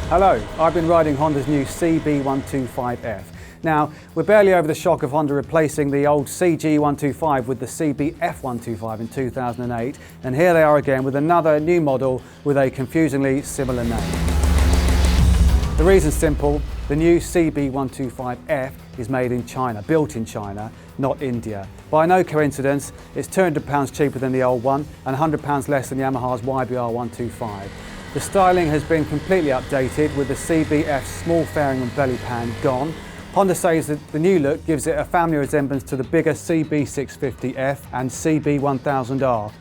Hello, I've been riding Honda's new CB125F. Now, we're barely over the shock of Honda replacing the old CG125 with the CBF125 in 2008, and here they are again with another new model with a confusingly similar name. The reason's simple: the new CB125F is made in China, built in China, not India. By no coincidence, it's £200 cheaper than the old one and £100 less than Yamaha's YBR125. The styling has been completely updated, with the CBF small fairing and belly pan gone. Honda says that the new look gives it a family resemblance to the bigger CB650F and CB1000R.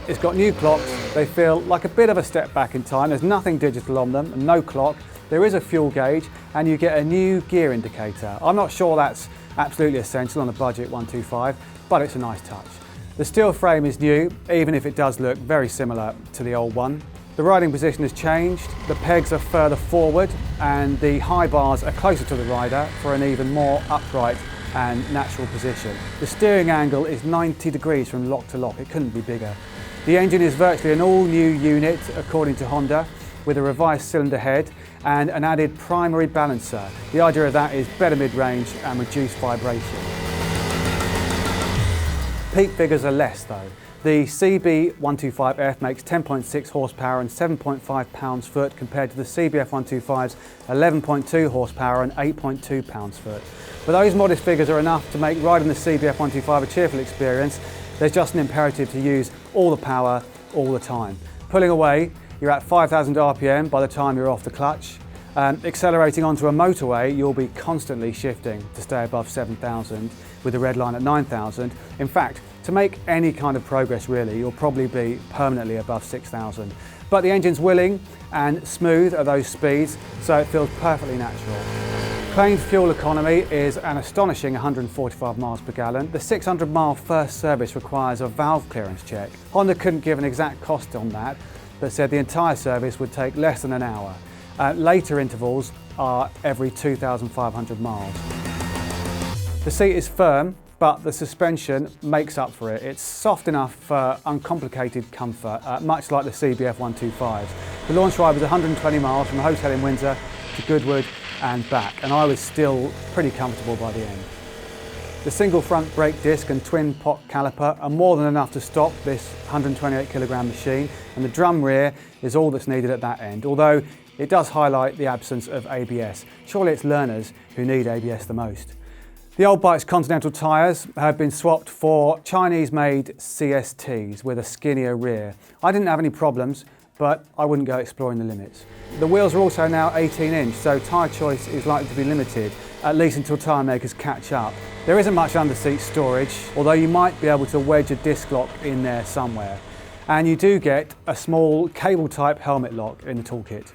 It's got new clocks. They feel like a bit of a step back in time. There's nothing digital on them and no clock. There is a fuel gauge and you get a new gear indicator. I'm not sure that's absolutely essential on a budget 125, but it's a nice touch. The steel frame is new, even if it does look very similar to the old one. The riding position has changed, the pegs are further forward and the high bars are closer to the rider for an even more upright and natural position. The steering angle is 90 degrees from lock to lock, it couldn't be bigger. The engine is virtually an all-new unit according to Honda, with a revised cylinder head and an added primary balancer. The idea of that is better mid-range and reduced vibration. Peak figures are less though. The CB125F makes 10.6 horsepower and 7.5 pounds-foot compared to the CBF125's 11.2 horsepower and 8.2 pounds-foot. But those modest figures are enough to make riding the CBF125 a cheerful experience. There's just an imperative to use all the power all the time. Pulling away, you're at 5,000 RPM by the time you're off the clutch. Accelerating onto a motorway, you'll be constantly shifting to stay above 7,000 with the red line at 9,000. In fact, to make any kind of progress really, you'll probably be permanently above 6,000. But the engine's willing and smooth at those speeds, so it feels perfectly natural. Claimed fuel economy is an astonishing 145 miles per gallon. The 600-mile first service requires a valve clearance check. Honda couldn't give an exact cost on that, but said the entire service would take less than an hour. Later intervals are every 2,500 miles. The seat is firm, but the suspension makes up for it. It's soft enough for uncomplicated comfort, much like the CBF125's. The launch ride was 120 miles from a hotel in Windsor to Goodwood and back, and I was still pretty comfortable by the end. The single front brake disc and twin pot caliper are more than enough to stop this 128 kilogram machine, and the drum rear is all that's needed at that end, although it does highlight the absence of ABS. Surely it's learners who need ABS the most. The old bike's Continental tyres have been swapped for Chinese-made CSTs with a skinnier rear. I didn't have any problems, but I wouldn't go exploring the limits. The wheels are also now 18-inch, so tyre choice is likely to be limited, at least until tyre makers catch up. There isn't much under-seat storage, although you might be able to wedge a disc lock in there somewhere. And you do get a small cable-type helmet lock in the toolkit.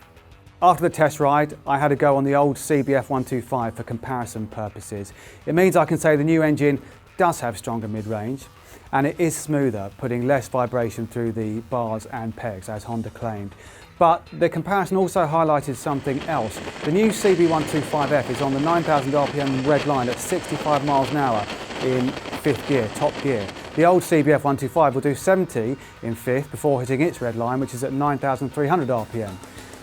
After the test ride, I had to go on the old CBF125 for comparison purposes. It means I can say the new engine does have stronger mid-range, and it is smoother, putting less vibration through the bars and pegs, as Honda claimed. But the comparison also highlighted something else. The new CB125F is on the 9,000 RPM red line at 65 miles an hour in fifth gear, top gear. The old CBF125 will do 70 in fifth before hitting its red line, which is at 9,300 RPM.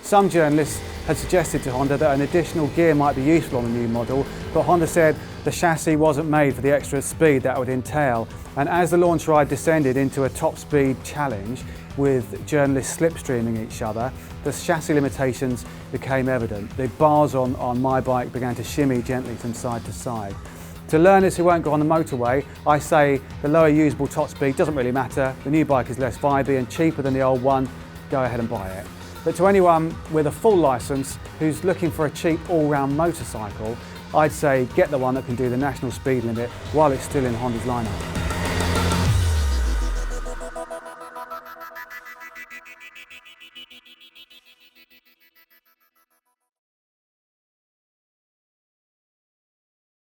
Some journalists had suggested to Honda that an additional gear might be useful on the new model, but Honda said the chassis wasn't made for the extra speed that would entail. And as the launch ride descended into a top speed challenge, with journalists slipstreaming each other, the chassis limitations became evident. The bars on my bike began to shimmy gently from side to side. To learners who won't go on the motorway, I say the lower usable top speed doesn't really matter. The new bike is less vibey and cheaper than the old one. Go ahead and buy it. But to anyone with a full licence who's looking for a cheap all-round motorcycle, I'd say get the one that can do the national speed limit while it's still in Honda's lineup.